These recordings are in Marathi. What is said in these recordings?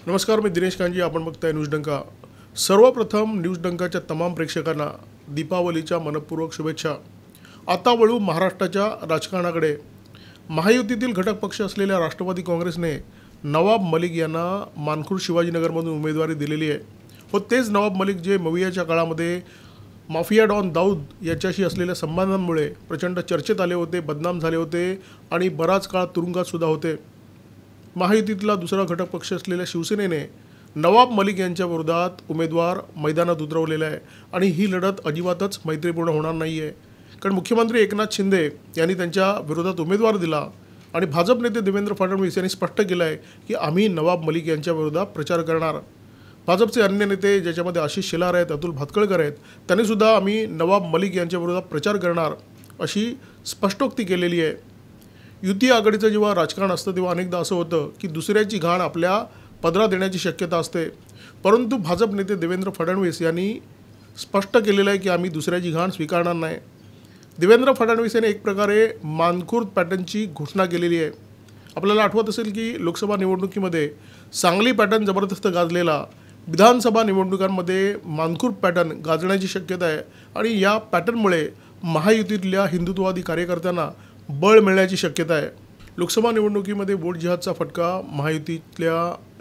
नमस्कार, मी दिनेश कांजी. आपण बघताय न्यूज डंका. सर्वप्रथम न्यूज डंकाच्या तमाम प्रेक्षकांना दीपावलीच्या मनपूर्वक शुभेच्छा. आता वळू महाराष्ट्राच्या राजकारणाकडे. महायुतीतील घटक पक्ष असलेल्या राष्ट्रवादी काँग्रेसने नवाब मलिक यांना मानखुर्द शिवाजीनगरमधून उमेदवारी दिलेली आहे. हो, तेच नवाब मलिक जे मवियाच्या काळामध्ये माफिया डॉन दाऊद याच्याशी असलेल्या संबंधांमुळे प्रचंड चर्चेत आले होते, बदनाम झाले होते आणि बराच काळ तुरुंगात सुद्धा होते. महायुतीतला दुसरा घटक पक्ष असलेल्या शिवसेनेने नवाब मलिक यांच्या विरोधात उमेदवार मैदानात उतरवलेला आहे आणि ही लढत अजिबातच मैत्रीपूर्ण होणार नाही आहे. कारण मुख्यमंत्री एकनाथ शिंदे यांनी त्यांच्या विरोधात उमेदवार दिला आणि भाजप नेते देवेंद्र फडणवीस यांनी स्पष्ट केलं आहे की आम्ही नवाब मलिक यांच्या विरोधात प्रचार करणार. भाजपचे अन्य नेते ज्याच्यामध्ये आशिष शेलार आहेत, अतुल भातखळकर आहेत, त्यांनीसुद्धा आम्ही नवाब मलिक यांच्या विरोधात प्रचार करणार अशी स्पष्टोक्ती केलेली आहे. युती आघाडीचं जेव्हा राजकारण असतं तेव्हा अनेकदा असं होतं की दुसऱ्याची घाण आपल्या पदरात येण्याची शक्यता असते. परंतु भाजप नेते देवेंद्र फडणवीस यांनी स्पष्ट केलेलं आहे की आम्ही दुसऱ्याची घाण स्वीकारणार नाही. देवेंद्र फडणवीस यांनी एक प्रकारे मानखुर्द पॅटर्नची घोषणा केलेली आहे. आपल्याला आठवत असेल की लोकसभा निवडणुकीमध्ये सांगली पॅटर्न जबरदस्त गाजलेला, विधानसभा निवडणुकांमध्ये मानखुर्द पॅटर्न गाजण्याची शक्यता आहे आणि या पॅटर्नमुळे महायुतीतल्या हिंदुत्ववादी कार्यकर्त्यांना बळ मिळण्याची शक्यता आहे. लोकसभा निवडणुकीमध्ये वोट जिहादचा फटका महायुतीतल्या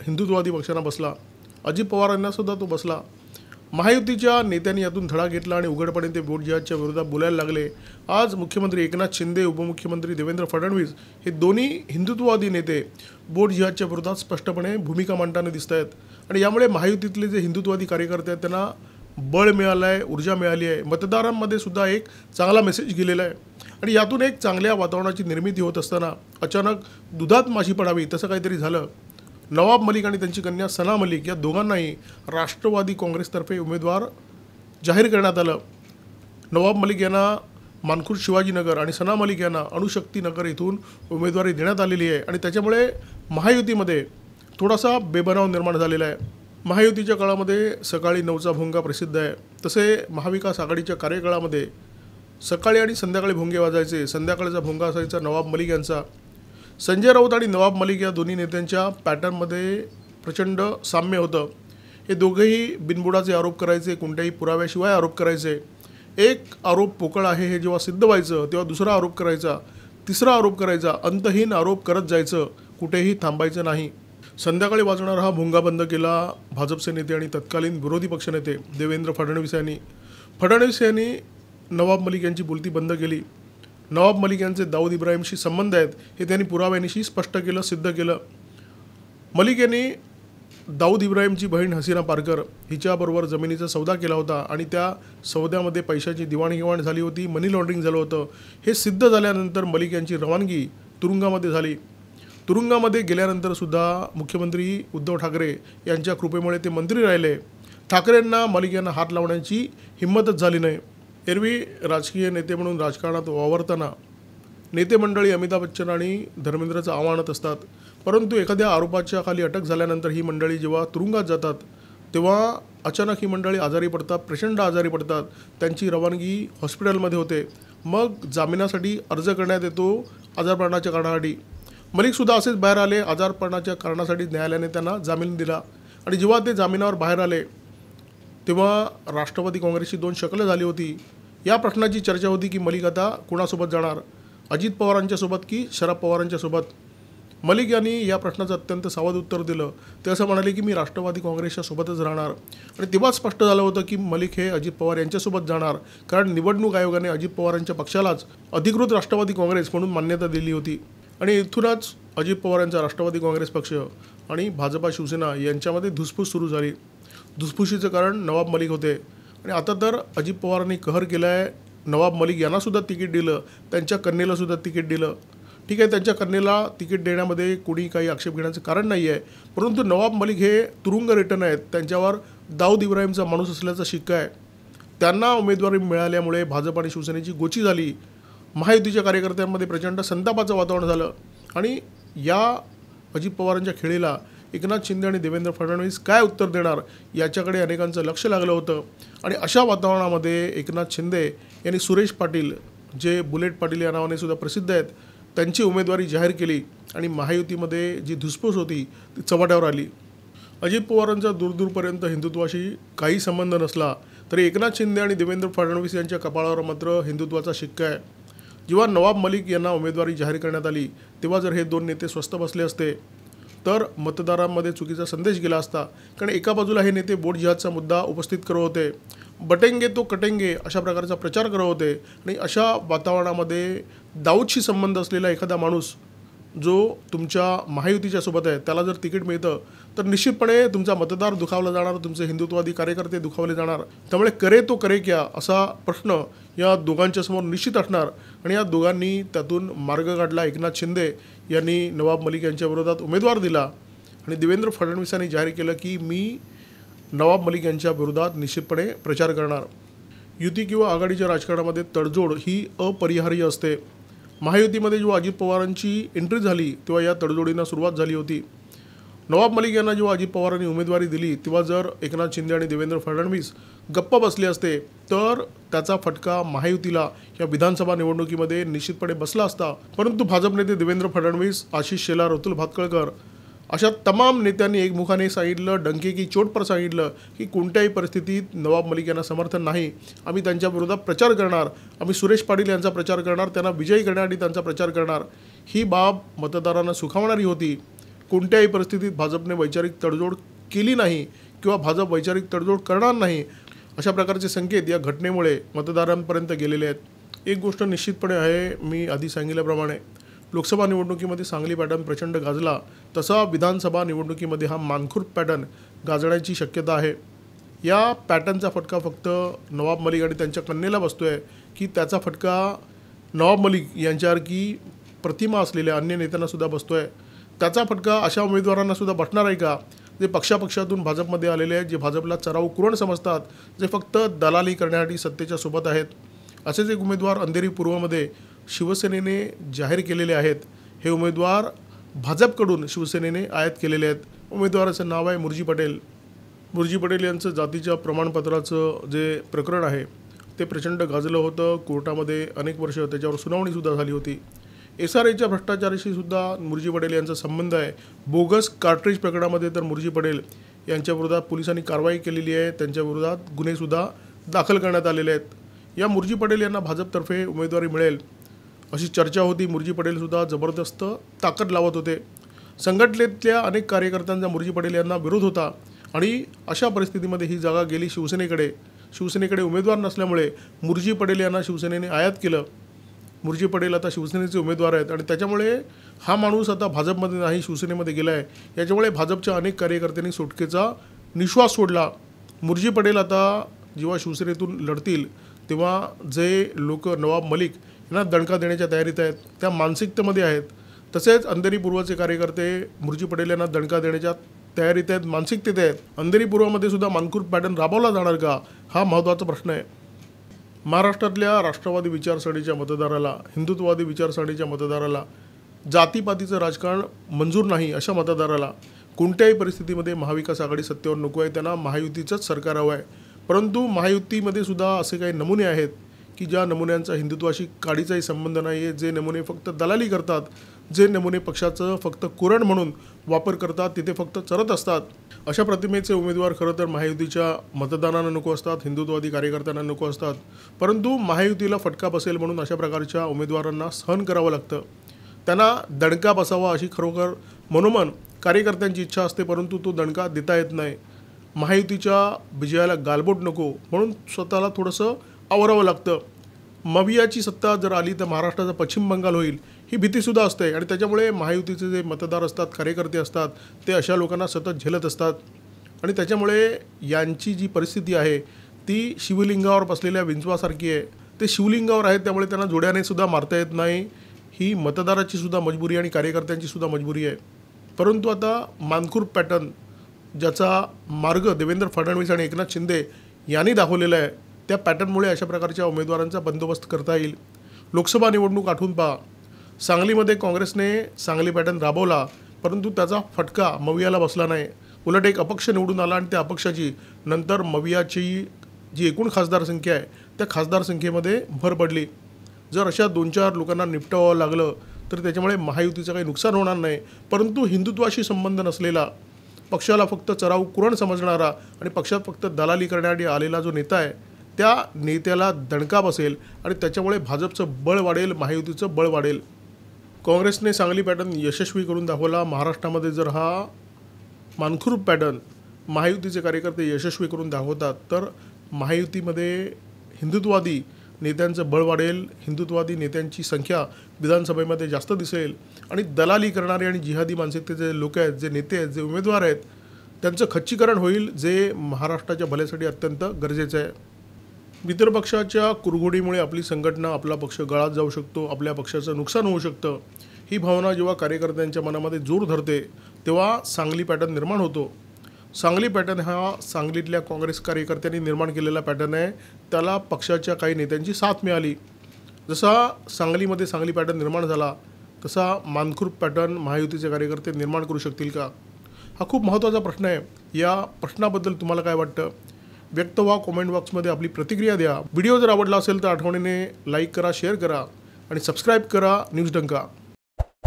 हिंदुत्ववादी पक्षांना बसला. अजित पवार यांनासुद्धा तो बसला. महायुतीच्या नेत्यांनी यातून धडा घेतला आणि उघडपणे ते वोट जिहादच्या विरोधात बोलायला लागले. आज मुख्यमंत्री एकनाथ शिंदे, उपमुख्यमंत्री देवेंद्र फडणवीस हे दोन्ही हिंदुत्ववादी नेते वोट जिहादच्या विरोधात स्पष्टपणे भूमिका मांडताना दिसत आहेत आणि यामुळे महायुतीतले जे हिंदुत्ववादी कार्यकर्ते आहेत त्यांना बळ मिळालं आहे, ऊर्जा मिळाली आहे. मतदारांमध्ये सुद्धा एक चांगला मेसेज गेलेला आहे आणि यातून एक चांगल्या वातावरणाची निर्मिती होत असताना अचानक दुधात माशी पडावी तसं काहीतरी झालं. नवाब मलिक आणि त्यांची कन्या सना मलिक या दोघांनाही राष्ट्रवादी काँग्रेसतर्फे उमेदवार जाहीर करण्यात आलं. नवाब मलिक यांना मानखुर्द शिवाजीनगर आणि सना मलिक यांना अणुशक्तीनगर इथून उमेदवारी देण्यात आलेली आहे आणि त्याच्यामुळे महायुतीमध्ये थोडासा बेबनाव निर्माण झालेला आहे. महायुतीच्या काळामध्ये सकाळी 9चा भोंगा प्रसिद्ध आहे. तसे महाविकास आघाडीच्या कार्यकाळामध्ये सकाळी आणि संध्याकाळी भोंगे वाजायचे. संध्याकाळचा भोंगा असायचा नवाब मलिक यांचा. संजय राऊत आणि नवाब मलिक या दोन्ही नेत्यांच्या पॅटर्नमध्ये प्रचंड साम्य होतं. हे दोघेही बिनबुडाचे आरोप करायचे, कोणत्याही पुराव्याशिवाय आरोप करायचे. एक आरोप पोकळ आहे हे जेव्हा सिद्ध व्हायचं तेव्हा दुसरा आरोप करायचा, तिसरा आरोप करायचा, अंतहीन आरोप करत जायचं, कुठेही थांबायचं नाही. संध्याकाळी वाजणारा हा भोंगा बंद केला भाजपचे नेते आणि तत्कालीन विरोधी पक्षनेते देवेंद्र फडणवीस यांनी. फडणवीस यांनी नवाब मलिक यांची बोलती बंद केली. नवाब मलिक यांचे दाऊद इब्राहिमशी संबंध आहेत हे त्यांनी पुराव्यांनीशी स्पष्ट केलं, सिद्ध केलं. मलिक यांनी दाऊद इब्राहिमची बहीण हसीना पारकर हिच्याबरोबर जमिनीचा सौदा केला होता आणि त्या सौद्यामध्ये पैशाची दिवाणघेवाण झाली होती, मनी लॉन्ड्रिंग झालं होतं. हे सिद्ध झाल्यानंतर मलिक यांची रवानगी तुरुंगामध्ये झाली. तुरुंगामध्ये गेल्यानंतरसुद्धा मुख्यमंत्री उद्धव ठाकरे यांच्या कृपेमुळे ते मंत्री राहिले. ठाकरेंना मलिक यांना हात लावण्याची हिंमतच झाली नाही. एरवी राजकीय नेते म्हणून राजकारणात वावरताना नेते मंडळी अमिताभ बच्चन आणि धर्मेंद्रचं आव्हानात असतात. परंतु एखाद्या आरोपाच्या खाली अटक झाल्यानंतर ही मंडळी जेव्हा तुरुंगात जातात तेव्हा अचानक ही मंडळी आजारी पडतात, प्रचंड आजारी पडतात. त्यांची रवानगी हॉस्पिटलमध्ये होते. मग जामिनासाठी अर्ज करण्यात येतो आजारपणाच्या कारणासाठी. मलिकसुद्धा असेच बाहेर आले. आजारपणाच्या कारणासाठी न्यायालयाने त्यांना जामीन दिला आणि जेव्हा ते जामिनावर बाहेर आले तेव्हा राष्ट्रवादी काँग्रेसची दोन शकलं झाली होती. या प्रश्नाची चर्चा होती की मलिक आता कुणासोबत जाणार, अजित पवारांच्या सोबत की शरद पवारांच्या सोबत. मलिक यांनी या प्रश्नाचं अत्यंत सावध उत्तर दिलं. ते असं म्हणाले की मी राष्ट्रवादी काँग्रेसच्या सोबतच राहणार आणि तेव्हाच स्पष्ट झालं होतं की मलिक हे अजित पवार यांच्यासोबत जाणार. कारण निवडणूक आयोगाने अजित पवारांच्या पक्षालाच अधिकृत राष्ट्रवादी काँग्रेस म्हणून मान्यता दिली होती आणि इथूनच अजित पवार यांचा राष्ट्रवादी काँग्रेस पक्ष आणि भाजपा शिवसेना यांच्यामध्ये धुसफूस सुरू झाली. धुसफुशीचं कारण नवाब मलिक होते आणि आता तर अजित पवारांनी कहर केला आहे. नवाब मलिक यांनासुद्धा तिकीट दिलं, त्यांच्या कन्येलासुद्धा तिकीट दिलं. ठीक आहे, त्यांच्या कन्येला तिकीट देण्यामध्ये कोणी काही आक्षेप घेण्याचं कारण नाही आहे. परंतु नवाब मलिक हे तुरुंग रिटर्न आहेत. त्यांच्यावर दाऊद इब्राहिमचा माणूस असल्याचा शिक्का आहे. त्यांना उमेदवारी मिळाल्यामुळे भाजप आणि शिवसेनेची गोची झाली. महायुतीच्या कार्यकर्त्यांमध्ये प्रचंड संतापाचं वातावरण झालं आणि या अजित पवारांच्या खेळीला एकनाथ शिंदे आणि देवेंद्र फडणवीस काय उत्तर देणार याच्याकडे अनेकांचं लक्ष लागलं होतं. आणि अशा वातावरणामध्ये एकनाथ शिंदे यांनी सुरेश पाटील, जे बुलेट पाटील या नावाने सुद्धा प्रसिद्ध आहेत, त्यांची उमेदवारी जाहीर केली आणि महायुतीमध्ये जी धुसफूस होती ती चव्हाट्यावर आली. अजित पवारांचा दूरदूरपर्यंत हिंदुत्वाशी काही संबंध नसला तरी एकनाथ शिंदे आणि देवेंद्र फडणवीस यांच्या कपाळावर मात्र हिंदुत्वाचा शिक्का आहे। जेव्हा नवाब मलिक यांना उमेदवारी जाहीर करण्यात आली तेव्हा जर हे दोन नेते स्वस्थ बसले असते तर मतदारांमध्ये चुकीचा संदेश गेला असता। कारण एका बाजूला हे नेते बोट जिहादचा मुद्दा उपस्थित करत होते, बटेंगे तो कटेंगे अशा प्रकारचा प्रचार करत होते आणि अशा वातावरणामध्ये दाऊदशी संबंध असलेला एखादा माणूस जो तुमच्या महायुतीच्या सोबत आहे त्याला जर तिकीट मिळतं तर निश्चितपणे तुमचा मतदार दुखावला जाणार, तुमचे हिंदुत्ववादी कार्यकर्ते दुखावले जाणार। त्यामुळे करे तो करे क्या असा प्रश्न या दोघांच्या समोर निश्चित असणार आणि या दोघांनी त्यातून मार्ग काढला। एकनाथ शिंदे यांनी नवाब मलिक यांच्या विरोधात उमेदवार दिला आणि देवेंद्र फडणवीसांनी जाहीर केलं की मी नवाब मलिक यांच्या विरोधात निश्चितपणे प्रचार करणार। युती किंवा आघाडीच्या राजकारणामध्ये तडजोड ही अपरिहार्य असते। महायुतीमध्ये जेव्हा अजित पवारांची एंट्री झाली तेव्हा या तडजोडींना सुरुवात झाली होती। नवाब मलिक यांना जेव्हा अजित पवारांनी उमेदवारी दिली तेव्हा जर एकनाथ शिंदे आणि देवेंद्र फडणवीस गप्प बसले असते तर त्याचा फटका महायुतीला या विधानसभा निवडणुकीमध्ये निश्चितपणे बसला असता। परंतु भाजप नेते देवेंद्र फडणवीस, आशिष शेलार, अतुल भातखळकर अशा तमाम नेत्यांनी एकमुखाने सांगितलं, डंके की चोट पर सांगितलं की कोणत्याही परिस्थितीत नवाब मलिक यांना समर्थन नाही, आम्ही त्यांच्या विरोधात प्रचार करणार, आम्ही सुरेश पाटील यांचा प्रचार करणार, त्यांना विजयी करण्यासाठी त्यांचा प्रचार करणार। ही बाब मतदारांना सुखावणारी होती। कोणत्याही परिस्थितीत भाजपने वैचारिक तडजोड केली नाही किंवा भाजप वैचारिक तडजोड करणार नाही अशा प्रकारचे संकेत या घटनेमुळे मतदारांपर्यंत गेलेले आहेत। एक गोष्ट निश्चितपणे आहे, मी आधी सांगितल्याप्रमाणे लोकसभा निवडणुकीमध्ये सांगली पॅटर्न प्रचंड गाजला, तसा विधानसभा निवडणुकीमध्ये हा मानखुर्द पॅटर्न गाजण्याची शक्यता आहे। या पॅटर्नचा फटका फक्त नवाब मलिक आणि त्यांच्या कन्येला बसतो आहे की त्याचा फटका नवाब मलिक यांच्यासारखी प्रतिमा असलेल्या अन्य नेत्यांनासुद्धा बसतो आहे। त्याचा फटका अशा उमेदवारांनासुद्धा बसणार आहे का जे पक्षापक्षातून भाजपमध्ये आलेले आहेत, जे भाजपला चराऊ कुरण समजतात, जे फक्त दलाली करण्यासाठी सत्तेच्या सोबत आहेत। असेच एक उमेदवार अंधेरी पूर्वमध्ये शिवसेनेने जाहीर केलेले आहेत। हे उमेदवार भाजपकडून शिवसेनेने आयात केलेले आहेत। उमेदवाराचं नाव आहे मुर्जी पटेल। मुर्जी पटेल यांचं जातीच्या प्रमाणपत्राचं जे प्रकरण आहे ते प्रचंड गाजलं होतं। कोर्टामध्ये अनेक वर्ष त्याच्यावर सुनावणीसुद्धा झाली होती। SRAच्या भ्रष्टाचाराशी सुद्धा मुर्जी पटेल यांचा संबंध आहे। बोगस कार्ट्रिज प्रकरणामध्ये तर मुर्जी पटेल यांच्या विरोधात पोलिसांनी कारवाई केलेली आहे, त्यांच्या विरोधात गुन्हेसुद्धा दाखल करण्यात आलेले आहेत। या मुर्जी पटेल यांना भाजपतर्फे उमेदवारी मिळेल अशी चर्चा होती। मुर्जी पटेलसुद्धा जबरदस्त ताकद लावत होते। संघटनेतल्या अनेक कार्यकर्त्यांचा मुर्जी पटेल यांना विरोध होता आणि अशा परिस्थितीमध्ये ही जागा गेली शिवसेनेकडे। शिवसेनेकडे उमेदवार नसल्यामुळे मुर्जी पटेल यांना शिवसेनेने आयात केलं। मुर्जी पटेल आता शिवसेनेचे उमेदवार आहेत आणि त्याच्यामुळे हा माणूस आता भाजपमध्ये नाही शिवसेनेमध्ये गेला आहे। याच्यामुळे भाजपच्या अनेक कार्यकर्त्यांनी सुटकेचा निश्वास सोडला। मुर्जी पटेल आता जेव्हा शिवसेनेतून लढतील तेव्हा जे लोक नवाब मलिक यांना दणका देण्याच्या तयारीत आहेत त्या मानसिकतेमध्ये आहेत, तसेच अंधेरी पूर्वचे कार्यकर्ते मुर्जी पटेल यांना दणका देण्याच्या तयारीत आहेत, मानसिकतेत आहेत। अंधेरी पूर्वमध्ये सुद्धा मानखुर्द पॅटर्न राबवला जाणार का हा महत्त्वाचा प्रश्न आहे। महाराष्ट्रातल्या राष्ट्रवादी विचारसरणीच्या मतदाराला, हिंदुत्ववादी विचारसरणीच्या मतदाराला, जातीपातीचं राजकारण मंजूर नाही अशा मतदाराला कोणत्याही परिस्थितीमध्ये महाविकास आघाडी सत्तेवर नको आहे, त्यांना महायुतीचंच सरकार हवं आहे। परंतु महायुतीमध्ये सुद्धा असे काही नमुने आहेत की ज्या नमुन्यांचा हिंदुत्वाशी काडीचाही संबंध नाही आहे, जे नमुने फक्त दलाली करतात, जे नमुने पक्षाचं फक्त कुरण म्हणून वापर करतात, तिथे फक्त चरत असतात। अशा प्रतिमेचे उमेदवार खरं तर महायुतीच्या मतदारांना नको असतात, हिंदुत्ववादी कार्यकर्त्यांना नको असतात, परंतु महायुतीला फटका बसेल म्हणून अशा प्रकारच्या उमेदवारांना सहन करावं लागतं। त्यांना दणका बसावा अशी खरोखर मनोमन कार्यकर्त्यांची इच्छा असते, परंतु तो दणका देता येत नाही। महायुतीच्या विजयाला गालबोट नको म्हणून स्वतःला थोडंसं आवरावं लागतं। मवियाची सत्ता जर आली तर महाराष्ट्राचा पश्चिम बंगाल होईल ही भीतीसुद्धा असते आणि त्याच्यामुळे महायुतीचे जे मतदार असतात, कार्यकर्ते असतात, ते अशा लोकांना सतत झेलत असतात आणि त्याच्यामुळे यांची जी परिस्थिती आहे ती शिवलिंगावर बसलेल्या विंचवासारखी आहे। ते शिवलिंगावर आहेत त्यामुळे त्यांना जोड्याने सुद्धा मारता येत नाही। ही मतदाराची सुद्धा मजबुरी आणि कार्यकर्त्यांची सुद्धा मजबुरी आहे। परंतु आता मानखुर्द पॅटर्न ज्याचा मार्ग देवेंद्र फडणवीस आणि एकनाथ शिंदे यांनी दाखवलेला आहे त्या पॅटर्नमुळे अशा प्रकारच्या उमेदवारांचा बंदोबस्त करता येईल। लोकसभा निवडणूक आठवून पहा, सांगलीमध्ये काँग्रेसने सांगली पॅटर्न राबवला परंतु त्याचा फटका मवियाला बसला नाही। उलट एक अपक्ष निवडून आला आणि त्या अपक्षाची नंतर मवियाची जी एकूण खासदार संख्या आहे त्या खासदार संख्येमध्ये भर पडली। जर अशा 2-4 लोकांना निपटावं लागलं तर त्याच्यामुळे महायुतीचं काही नुकसान होणार नाही, परंतु हिंदुत्वाशी संबंध नसलेला पक्षाला फक्त चराऊ कुरण समजणारा आणि पक्षात फक्त दलाली करण्यासाठी आलेला जो नेता आहे त्या नेत्याला दणका बसेल आणि त्याच्यामुळे भाजपचं बळ वाढेल, महायुतीचं बळ वाढेल। काँग्रेसने सांगली पॅटर्न यशस्वी करून दाखवला। महाराष्ट्रामध्ये जर हा मानखुर्द पॅटर्न महायुतीचे कार्यकर्ते यशस्वी करून दाखवतात तर महायुतीमध्ये हिंदुत्ववादी नेत्यांचं बळ वाढेल, हिंदुत्ववादी नेत्यांची संख्या विधानसभेमध्ये जास्त दिसेल आणि दलाली करणारे आणि जिहादी मानसिकतेचे लोक आहेत, जे नेते आहेत, जे उमेदवार आहेत, त्यांचं खच्चीकरण होईल, जे महाराष्ट्राच्या भल्यासाठी अत्यंत गरजेचं आहे। मित्र पक्षाच्या कुरघोडीमुळे आपली संघटना, आपला पक्ष गळात जाऊ शकतो, आपल्या पक्षाचं नुकसान होऊ शकतं, ही भावना जेव्हा कार्यकर्त्यांच्या मनामध्ये जोर धरते तेव्हा सांगली पॅटर्न निर्माण होतो। सांगली पॅटर्न हा सांगलीतल्या काँग्रेस कार्यकर्त्यांनी निर्माण केलेला पॅटर्न आहे। त्याला पक्षाच्या काही नेत्यांची साथ मिळाली। जसा सांगलीमध्ये सांगली पॅटर्न निर्माण झाला तसा मानखुर्द पॅटर्न महायुतीचे कार्यकर्ते निर्माण करू शकतील का? हा खूप महत्त्वाचा प्रश्न आहे। या प्रश्नाबद्दल तुम्हाला काय वाटतं? व्यक्त व्हा, कमेंट बॉक्समध्ये आपली प्रतिक्रिया द्या। व्हिडिओ जर आवडला असेल तर आठवणीने लाईक करा, शेअर करा आणि सबस्क्राईब करा न्यूज डंका।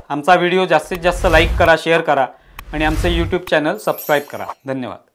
आमचा व्हिडिओ जास्तीत जास्त लाईक करा, शेअर करा आणि आमचे YouTube चॅनल सबस्क्राईब करा। धन्यवाद।